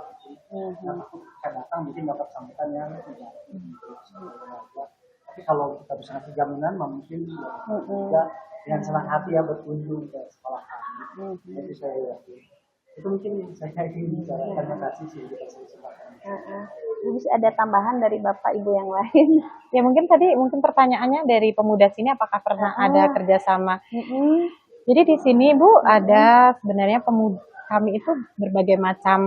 karena ketika datang mungkin dapat sambutan yang tidak tapi kalau kita bisa ngasih jaminan mungkin juga dengan senang hati ya berkunjung ke sekolah kami itu saya yakin itu mungkin saya ingin bicara terima kasih sih kita Bisa ada tambahan dari bapak ibu yang lain? Ya mungkin tadi pertanyaannya dari pemuda sini apakah pernah ada kerjasama? Jadi di sini Bu ada sebenarnya pemuda kami itu berbagai macam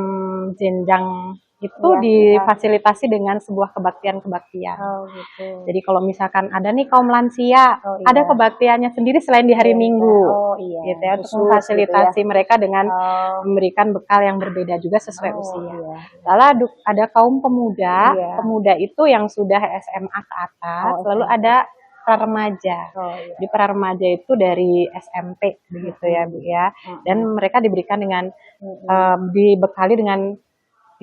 jenjang itu difasilitasi dengan sebuah kebaktian-kebaktian. Oh gitu. Jadi kalau misalkan ada nih kaum lansia, ada kebaktiannya sendiri selain di hari Minggu. Oh iya. Gitu ya, untuk memfasilitasi mereka dengan memberikan bekal yang berbeda juga sesuai usia. Iya. Lalu ada kaum pemuda, pemuda itu yang sudah SMA ke atas, lalu ada remaja. Di remaja itu dari SMP begitu ya Bu ya. Dan mereka diberikan dengan dibekali dengan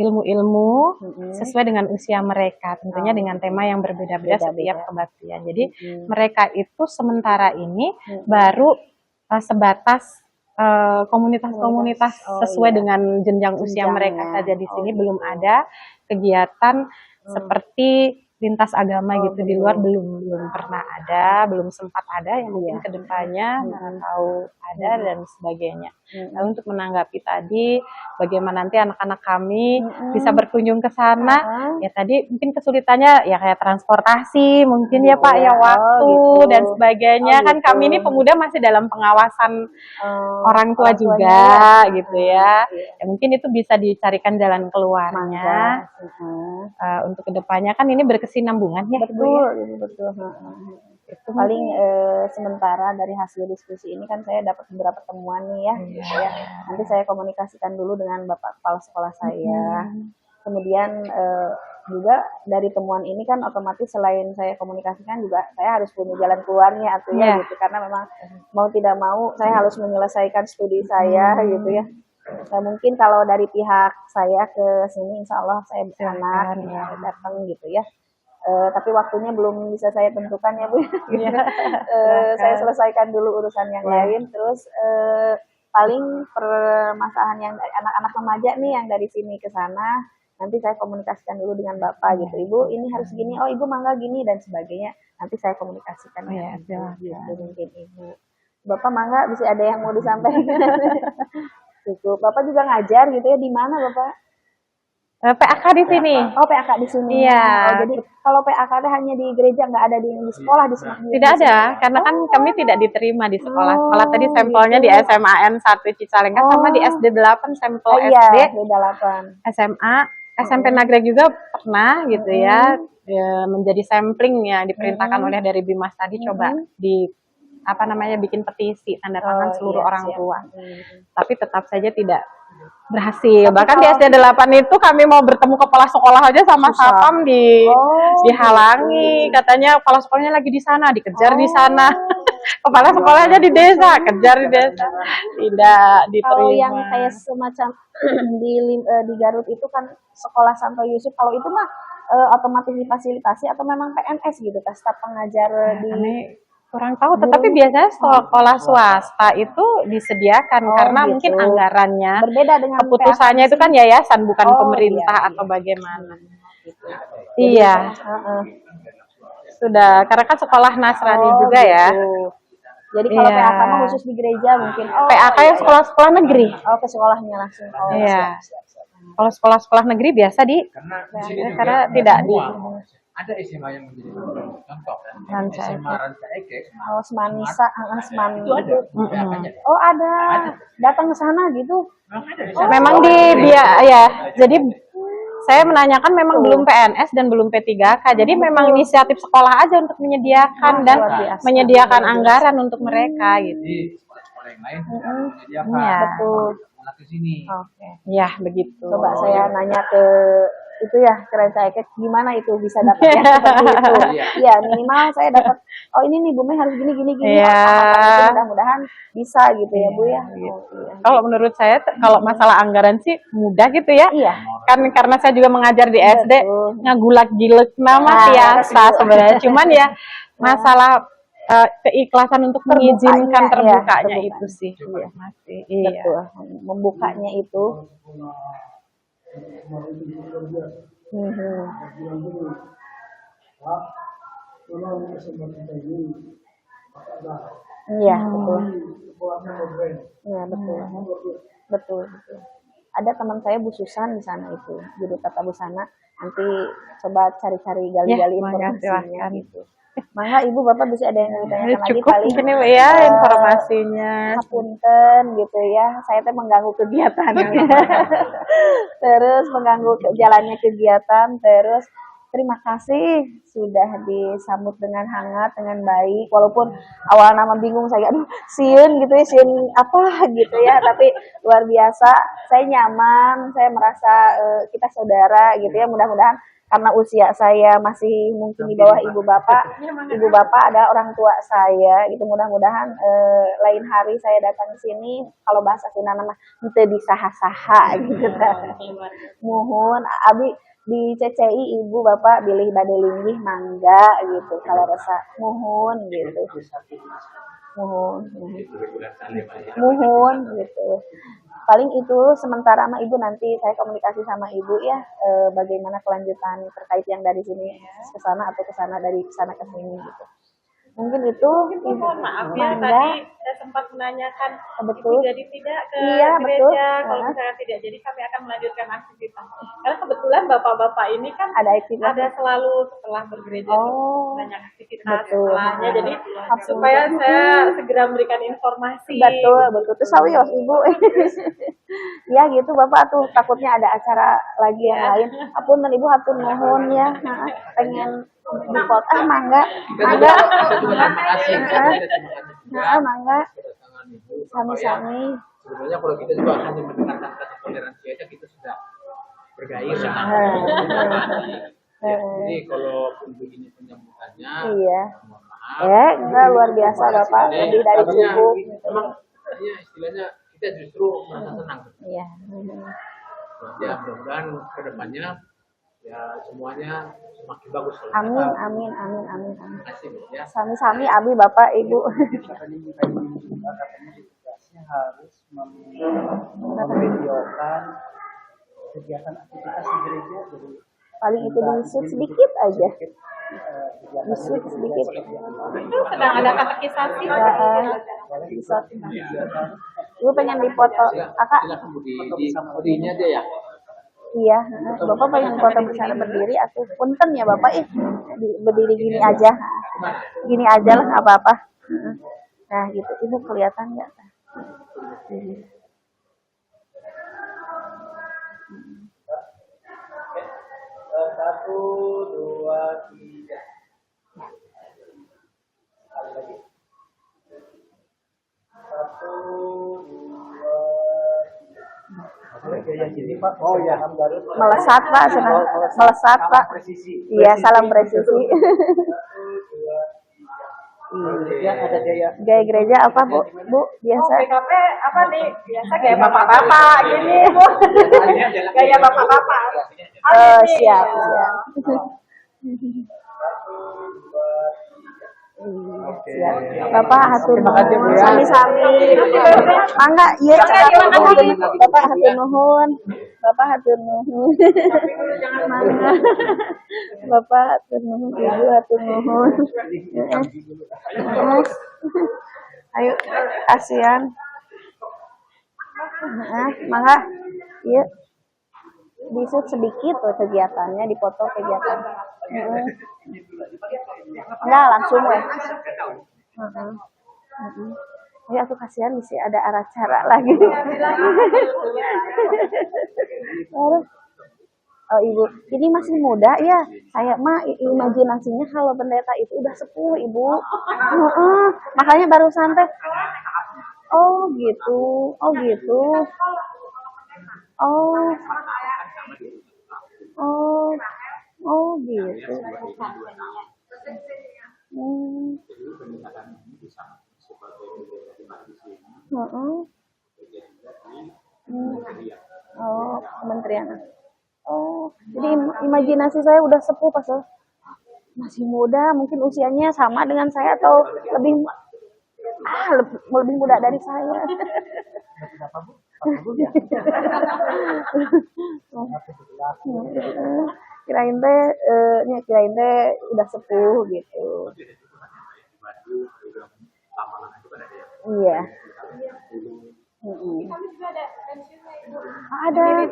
ilmu-ilmu sesuai dengan usia mereka, tentunya dengan tema yang berbeda-beda setiap kebaktian. Jadi mereka itu sementara ini baru sebatas komunitas-komunitas sesuai dengan jenjang usia mereka saja. Di sini belum ada kegiatan seperti lintas agama gitu di luar belum pernah ada, belum sempat ada, yang mungkin kedepannya mana tahu ada dan sebagainya. Nah untuk menanggapi tadi bagaimana nanti anak-anak kami bisa berkunjung ke sana, ya tadi mungkin kesulitannya ya kayak transportasi mungkin ya Pak ya waktu dan sebagainya kan kami ini pemuda masih dalam pengawasan orang tua juga gitu ya. Ya mungkin itu bisa dicarikan jalan keluarnya. Untuk kedepannya kan ini berkesinambungan ya. Betul. Itu paling sementara dari hasil diskusi ini kan saya dapat beberapa temuan nih ya. Nanti saya komunikasikan dulu dengan Bapak Kepala Sekolah saya. Kemudian juga dari temuan ini kan otomatis selain saya komunikasikan juga saya harus punya jalan keluarnya artinya gitu karena memang mau tidak mau saya harus menyelesaikan studi saya gitu ya. Nah, mungkin kalau dari pihak saya ke sini insya Allah saya anak datang gitu ya. Tapi waktunya belum bisa saya tentukan ya Bu. Iya. Saya selesaikan dulu urusan yang lain. Terus paling permasalahan yang dari anak-anak remaja nih yang dari sini ke sana, nanti saya komunikasikan dulu dengan Bapak gitu. Ibu ini harus gini, oh Ibu mangga gini dan sebagainya. Nanti saya komunikasikan Iya, dengan Ibu, silakan. gitu mungkin Ibu. Bapak mangga bisa ada yang mau disampaikan. Cukup. Bapak juga ngajar gitu ya, di mana Bapak? PAK di sini. Oh, PAK di sini. Iya. Oh, jadi kalau PAK itu hanya di gereja, nggak ada di sekolah di sini. Tidak ada, karena kan kami tidak diterima di sekolah. Sekolah tadi sampelnya di gitu. SMAN 1 Cicalengka sama di SD 8 sampel Iya, SD, beda 8. SMA, SMP Nagreg juga pernah gitu ya, menjadi samplingnya diperintahkan oleh dari Bimas tadi coba di apa namanya bikin petisi tanda tangan seluruh orang siap. tua. Tapi tetap saja tidak berhasil. Bahkan di kalau- SD 8 itu kami mau bertemu kepala sekolah aja sama satpam dihalangi. Katanya kepala sekolahnya lagi di sana, dikejar di sana. Kepala sekolahnya di desa, kejar di desa. Tidak Kalau diterima. yang kayak semacam di Garut itu kan sekolah Santo Yusuf, kalau itu mah otomatis difasilitasi atau memang PNS gitu, staf pengajar di Kami kurang tahu, tetapi biasanya sekolah swasta itu disediakan karena gitu. mungkin anggarannya, berbeda dengan keputusannya itu kan yayasan bukan pemerintah atau bagaimana. Iya, sudah karena kan sekolah Nasrani juga ya. gitu. Jadi kalau Iya. PAK mah khusus di gereja mungkin. PAK yang sekolah-sekolah negeri. Oh, ke sekolahnya langsung. Oh, Iya. siap. Kalau sekolah-sekolah negeri biasa Karena di sini juga karena ada tidak di semua. Ada SMA yang menjadi contoh kan. Ranca SMA Ranca Ekek. Oh, Semanisa, Seman. Itu ada. PAK-nya. Oh, ada. Datang ke sana gitu. memang di ya. Jadi saya menanyakan memang belum PNS dan belum P3K. Jadi memang inisiatif sekolah aja untuk menyediakan dan luar biasa. menyediakan anggaran untuk mereka gitu. Di sekolah-sekolah yang lain menyediakan Iya. Betul. anak ke sini. Oke. Ya, begitu. Coba saya nanya ke itu ya, ke Ranca Ekek, gimana itu bisa dapat ya seperti itu. Iya, minimal saya dapat, oh ini nih Bu Mei harus gini. Iya. Itu mudah-mudahan bisa gitu ya Bu ya. Oh, iya. Kalau menurut saya kalau masalah anggaran sih mudah gitu ya. Iya. Kan karena saya juga mengajar di SD, Betul. ngagulak-gilek nama Nah, biasa betul. sebenarnya. Cuman ya masalah keikhlasan untuk mengizinkan terbukanya terbukanya. itu sih. Iya. Masih. Iya. Betul. Membukanya itu. Iya, betul. Iya, betul. Ada teman saya Bu Susan di sana itu, juru tata busana. Nanti coba cari-cari gali-gali Ya, mangga, informasinya silakan. gitu. Mangga Ibu Bapak bisa ada yang mau ditanyakan lagi Cukup paling mungkin ya informasinya. Hapunten gitu ya, saya teh mengganggu kegiatannya. Terus mengganggu jalannya kegiatan, terus terima kasih sudah disambut dengan hangat, dengan baik. Walaupun awal nama bingung saya, aduh sieun gitu ya, sieun apa gitu ya. Tapi luar biasa, saya nyaman, saya merasa kita saudara gitu ya. Mudah-mudahan karena usia saya masih mungkin di bawah ibu bapak ada orang tua saya gitu. Mudah-mudahan lain hari saya datang ke sini, kalau bahasa Sunda nama teu disaha-saha gitu. Muhun abi di CCI ibu bapak bilih bade linggih mangga gitu kalau rasa muhun gitu. Muhun gitu. Paling itu sementara sama ibu, nanti saya komunikasi sama ibu ya bagaimana kelanjutan terkait yang dari sini ke sana atau ke sana, dari sana ke sini gitu. Mungkin itu ibu. Mohon maaf ya, Mangga. tadi saya sempat menanyakan Betul. Ibu jadi tidak ke Iya, betul. gereja. Kalau misalnya tidak jadi, kami akan melanjutkan aktivitas. Karena kebetulan bapak-bapak ini kan Ada aktivitas. ada selalu setelah bergereja Oh, banyak aktivitas betul. setelahnya. Jadi Absolut. supaya saya segera memberikan informasi. Betul. Terus sawios ibu. Ya gitu bapak tuh takutnya ada acara lagi yang lain. Apunten ibu hatur nuhun ya. Pengen dipot mangga. Terima kasih. Mangga. Kedatangan Ibu. Sami-sami. Sebenarnya kalau kita juga hanya mendengarkan kata toleransi aja kita sudah bergairah. Ya, jadi kalau begini penyambutannya, Iya. mohon maaf. Enggak luar biasa bapak, lebih dari Tadinya cukup. Memang tadinya istilahnya kita justru merasa senang. Iya. Ya mudah-mudahan ke depannya ya semuanya semakin bagus. Amin, amin, amin, amin, amin. Asik ya. Sami-sami abi Bapak Ibu. Katanya minta izin juga, katanya di tugasnya harus memvideokan kegiatan aktivitas di gereja, jadi Paling itu di sedikit aja. Di sedikit. Sedang ada katekisasi. Bisa. Ibu pengen dipoto, kakak? Silakan Bu di ini aja ya. Iya, Bapak pengen foto bersama berdiri atau punten ya Bapak berdiri gini aja. Gini aja lah nggak apa-apa. Nah, gitu. Ibu kelihatan nggak? Satu, dua, tiga. Sekali lagi. Satu, dua, tiga. Gaya gini Pak. Oh ya, Garut. Melesat Pak, senang. Melesat Pak. Presisi. Iya, salam presisi. Satu, dua, tiga. Ya, ada gaya. Gaya gereja apa Bu? Bu, biasa. PKP apa nih? Biasa gaya bapak-bapak gini, Bu. Gaya bapak-bapak. Siap, siap. Siap. Bapak hatur nuhun, sami-sami. Mangga, iya Bapak hatur nuhun. Bapak hatur nuhun. Mangga. Bapak hatur nuhun, Ibu hatur nuhun. Ayo, kasihan. Mangga. Iya. Disut sedikit tuh kegiatannya, dipoto kegiatan. Enggak langsung ya. Ya aku kasihan sih ada acara lagi. Oh Ibu, ini masih muda ya. Saya mah imajinasinya kalau pendeta itu udah sepuh Ibu. Makanya baru santai. Oh gitu, oh gitu. Oh, oh, oh gitu. Oh, kementerian. Oh, jadi imajinasi saya udah sepuh pas masih muda, mungkin usianya sama dengan saya atau lebih lebih muda dari saya. kirain teh udah sepuh gitu. Iya. Ada.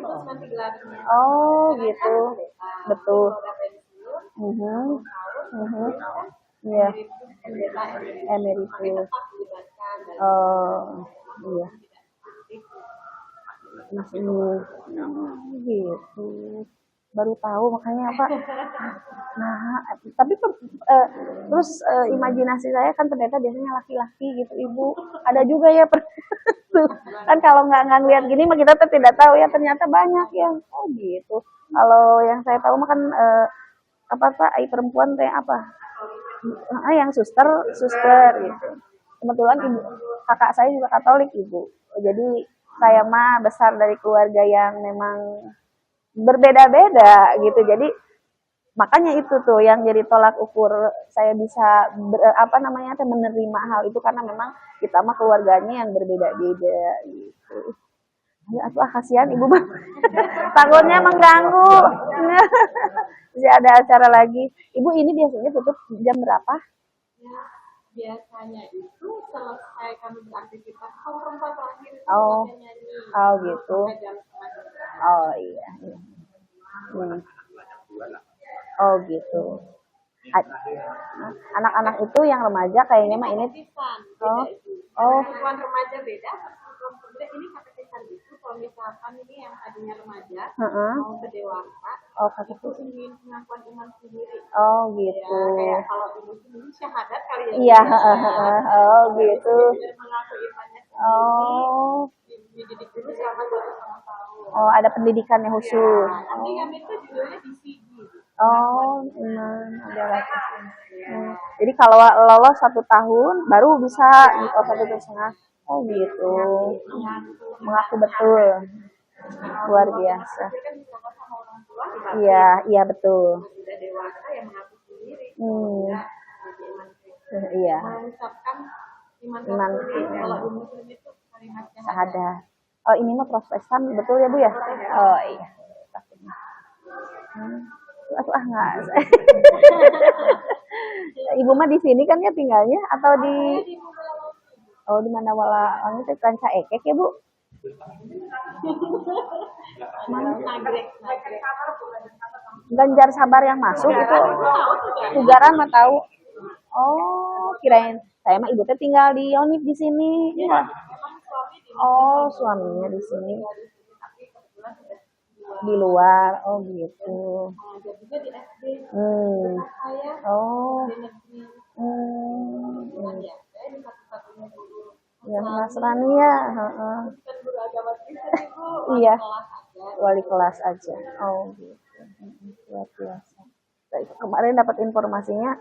Oh gitu. Betul. Iya. Emeritus. Oh iya. Masih gitu. Baru tahu makanya apa. Nah, tapi terus imajinasi saya kan pendeta biasanya laki-laki gitu Ibu. Ada juga ya kan kalau nggak ngeliat gini mah kita tuh tidak tahu ya ternyata banyak yang oh gitu. Kalau yang saya tahu mah kan perempuan kayak apa? Yang suster gitu. Kebetulan ibu kakak saya juga Katolik Ibu. Jadi saya mah besar dari keluarga yang memang berbeda-beda gitu. Jadi makanya itu tuh yang jadi tolak ukur saya bisa menerima hal itu karena memang kita mah keluarganya yang berbeda-beda gitu. Ya kasihan Ibu Bang. Takutnya mengganggu. Masih ada acara lagi. Ibu ini biasanya tutup jam berapa? Ya, biasanya itu selesai kami beraktivitas kalau perempuan terakhir itu nyanyi. Oh gitu. Jam setengah. Oh iya. Oh gitu. Anak-anak itu yang remaja kayaknya mah ini. Oh. Perempuan remaja beda. Ini katekisan itu kalau misalkan ini yang tadinya remaja mau ke dewasa. Oh itu ingin pengakuan iman sendiri. Oh gitu. Ya, kayak kalau ibu sendiri syahadat kali ya. Iya. Oh gitu. Mengaku imannya sendiri. Oh. Dididik dulu selama 1,5 tahun. Oh ada pendidikannya khusus. Nanti kami itu judulnya DCG. Oh, iman adalah jadi kalau lolos 1 tahun baru bisa 1,5. Oh gitu. Mengaku betul. Luar biasa. tua dibaptis. Iya, iya betul. Sudah dewasa yang mengaku sendiri. Hmm. Ya, jadi iman Kristen. Iya. Mengucapkan iman Iman, Katolik. iya. Kalau di Muslim itu kalimat syahadat. Syahadat. Oh, ini mah Protestan, betul ya Bu ya? Oh iya. Aduh, nggak. Ibu mah di sini kan ya tinggalnya atau di di mana wala itu Ranca Ekek ya Bu? Ganjar Sabar yang masuk itu. Ugaran mah tahu. Oh, kirain saya mah ibu teh tinggal di Yonif di sini. Ya. Oh, suaminya di sini. Di luar. Oh, gitu. Oh. Yang Nasrani ya, iya, wali kelas aja. Oh, gitu. Luar biasa. Kemarin dapat informasinya,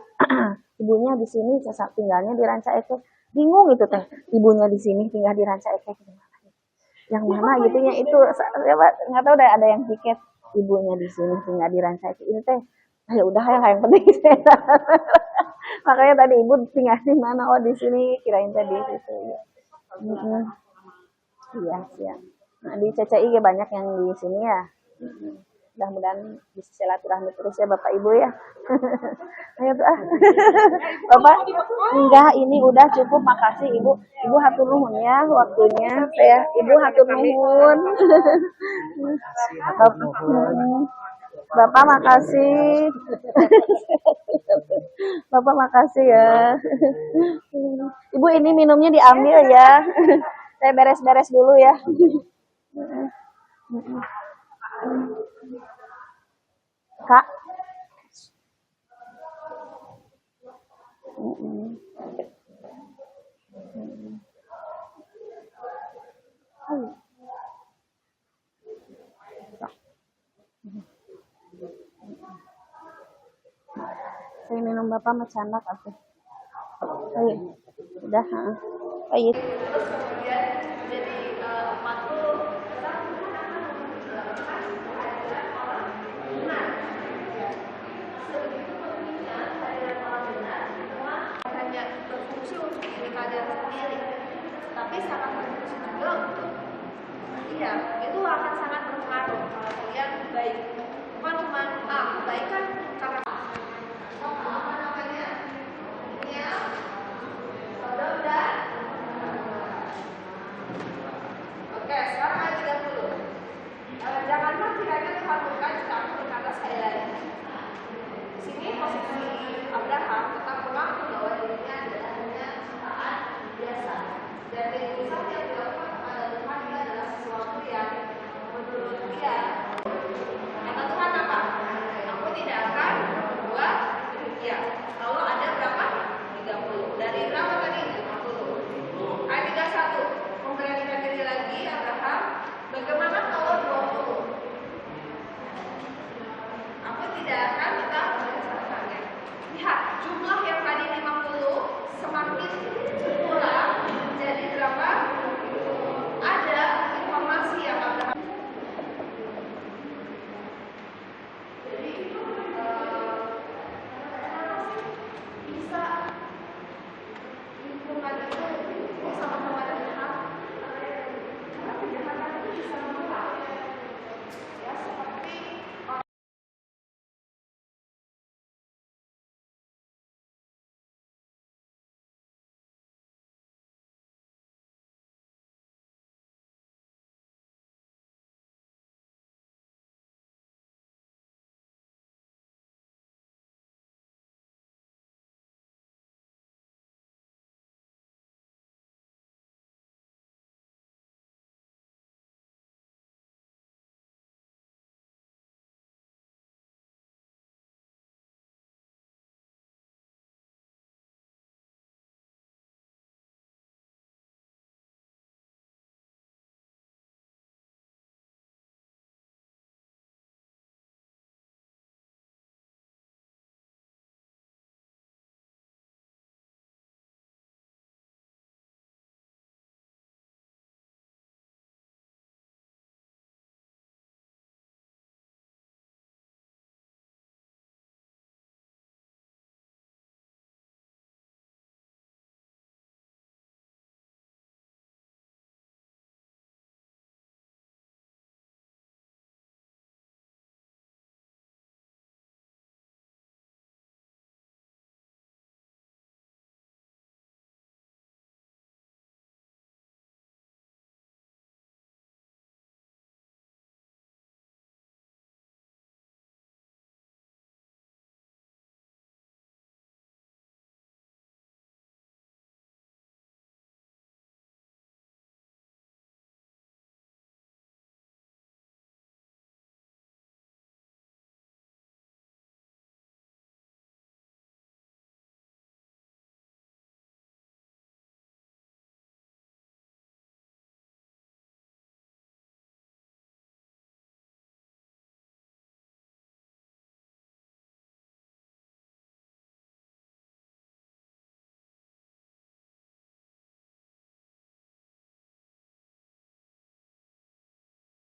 ibunya di sini, tinggalnya di Ranca Ekek. Bingung gitu teh, ibunya di sini tinggal di Ranca Ekek. Yang mana gitu ya itu, nggak tahu ada yang tiket ibunya di sini tinggal di Ranca Ekek. Ini teh, ya udah yang penting saya. Makanya tadi ibu tinggal di mana? Oh di sini, kirain tadi situ. Ya. Iya, siap. Nah di CCI banyak yang di sini ya. Mudah-mudahan bisa silaturahmi terus ya Bapak Ibu ya. Ayo tuh Bapak, enggak ini udah cukup, makasih Ibu. Ibu hatur nuhun ya waktunya. Ibu hatur nuhun. Bapak makasih. Bapak makasih ya. Ibu ini minumnya diambil ya. Saya beres-beres dulu ya. Kak. Saya minum Bapak mecandak aku. Udah, Ayo. Hanya berfungsi untuk diri kalian sendiri, tapi sangat berfungsi juga untuk itu akan sangat berpengaruh kalau kalian baik. Bukan cuma baik kan karena